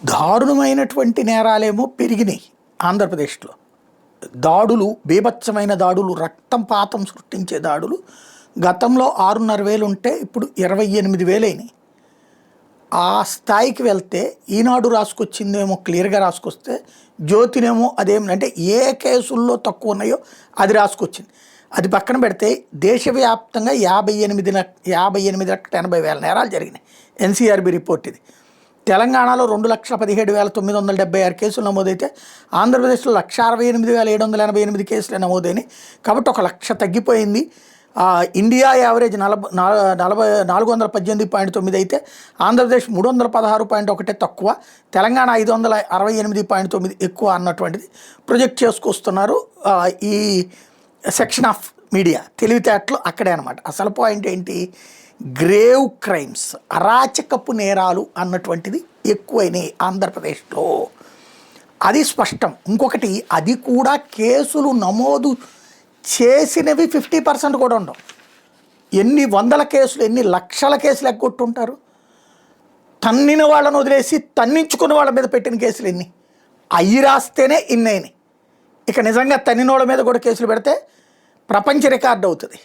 దారుణమైనటువంటి నేరాలేమో పెరిగినాయి ఆంధ్రప్రదేశ్లో. దాడులు, బీభత్సమైన దాడులు, రక్తంపాతం సృష్టించే దాడులు గతంలో 6,500 ఉంటే ఇప్పుడు 28,000 అయినాయి. ఆ స్థాయికి వెళ్తే ఈనాడు రాసుకొచ్చిందేమో క్లియర్గా రాసుకొస్తే, జ్యోతినేమో అదేమిటంటే ఏ కేసుల్లో తక్కువ ఉన్నాయో అది రాసుకొచ్చింది. అది పక్కన పెడితే దేశవ్యాప్తంగా 58,80,000 నేరాలు జరిగినాయి. ఎన్సీఆర్బీ రిపోర్ట్ ఇది. తెలంగాణలో 2,17,976 కేసులు నమోదైతే ఆంధ్రప్రదేశ్లో 1,68,788 కేసులు నమోదైనాయి. కాబట్టి 1,00,000 తగ్గిపోయింది. ఇండియా యావరేజ్ 418.9 అయితే ఆంధ్రప్రదేశ్ 316.1 తక్కువ, తెలంగాణ 568.9 ఎక్కువ అన్నటువంటిది ప్రొజెక్ట్ చేసుకొస్తున్నారు ఈ సెక్షన్ ఆఫ్ మీడియా. తెలివితేటలు అక్కడే అనమాట. అసలు పాయింట్ ఏంటి? గ్రేవ్ క్రైమ్స్, అరాచకపు నేరాలు అన్నటువంటిది ఎక్కువైనాయి ఆంధ్రప్రదేశ్లో. అది స్పష్టం. ఇంకొకటి, అది కూడా కేసులు నమోదు చేసినవి 50% కూడా ఉండవు. ఎన్ని వందల కేసులు, ఎన్ని లక్షల కేసులు ఎగ్గొట్టుంటారు. తన్నిన వాళ్ళని వదిలేసి తన్నించుకున్న వాళ్ళ మీద పెట్టిన కేసులు ఎన్ని? అవి రాస్తేనే ఇన్నైనాయి. ఇక నిజంగా తన్నిన వాళ్ళ మీద కూడా కేసులు పెడితే ప్రపంచ రికార్డు అవుతుంది.